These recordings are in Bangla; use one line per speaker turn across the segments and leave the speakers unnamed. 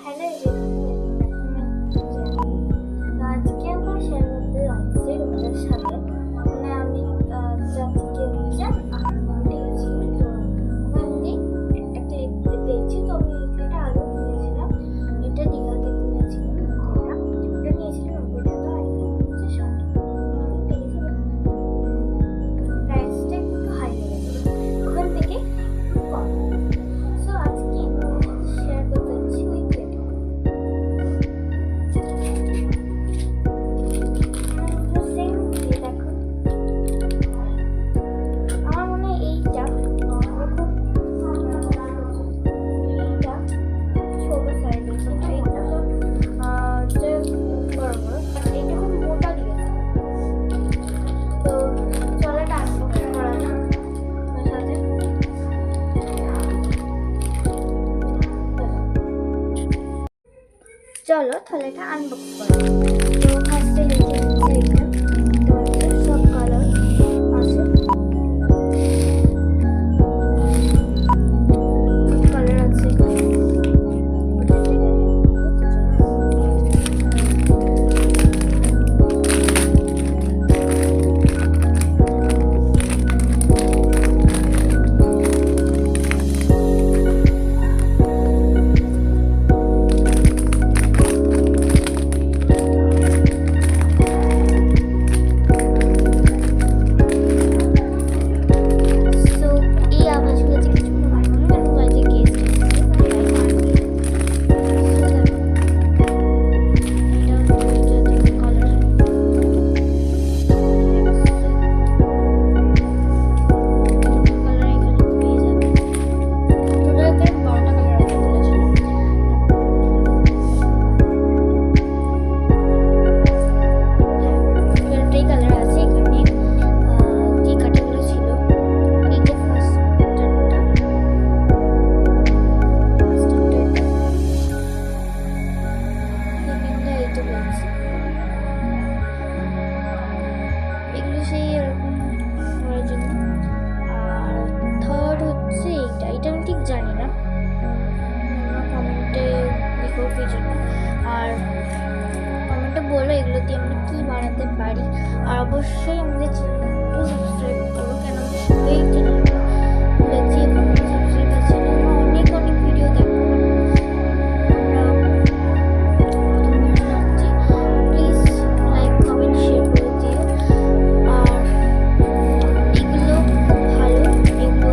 হ্যালো আজকে আমরা শেয়ার করতে যাচ্ছি তোমাদের সাথে আমি চাচিকে হচ্ছে আনন্দে গেছিলাম। তো ওখানে একটা ক্লিপ পেয়েছি, তো আমি এটা আগেও কিনেছিলাম। এটা দীঘাতে কিনেছিলাম। ওটা নিয়েছিলাম 90 টাকা, আর এখানে হচ্ছে 60 টাকা। আমি পেয়েছিলাম প্রাইসটা একটু হাই লেগেছিল, ওখান থেকে কম। সো আজকে শেয়ার করতে যাচ্ছি ওই ক্লিপটা। আমার মনে হয় এইটা ছোট সাইজের, কিন্তু এইটা তো বড় বড়, বাট এইটা খুব মোটা দিয়েছে। তো চলো এটা আনবক্সিং করা যাক ওর সাথে। চলো তাহলে এটা আনবক্স করা যাক। তো ফার্স্টে লিখে দিচ্ছি এটা তোমাদের সব কালার আছে, কালার আছে জানি না, কমেন্টে লিখো কি জন্য, আর কমেন্টে বলো এগুলো দিয়ে আমরা কী বানাতে পারি। আর অবশ্যই আমাদের চ্যানেলটা সাবস্ক্রাইব করো, কেন আমরা সবাই চ্যানেলটা খুলেছি এবং সাবস্ক্রাইব আছে না, আমরা অনেক অনেক ভিডিও দেখো। প্লিজ লাইক কমেন্ট শেয়ার করে দিও। আর এগুলো খুব ভালো, এগুলো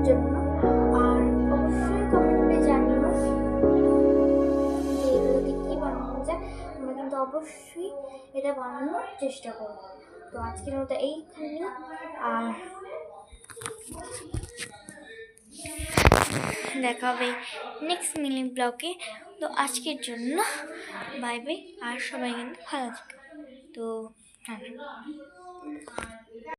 জন্য। আর অবশ্যই কমেন্টে জানিও যে এগুলোকে কী বানানো যায়, আমরা কিন্তু অবশ্যই এটা বানানোর চেষ্টা করব। তো আজকের মতো এইখানেই, আর দেখা হবে নেক্সট মিনি ব্লগে। তো আজকের জন্য বাই বাই, আর সবাই কিন্তু ভালো থাকে। তো হ্যাঁ।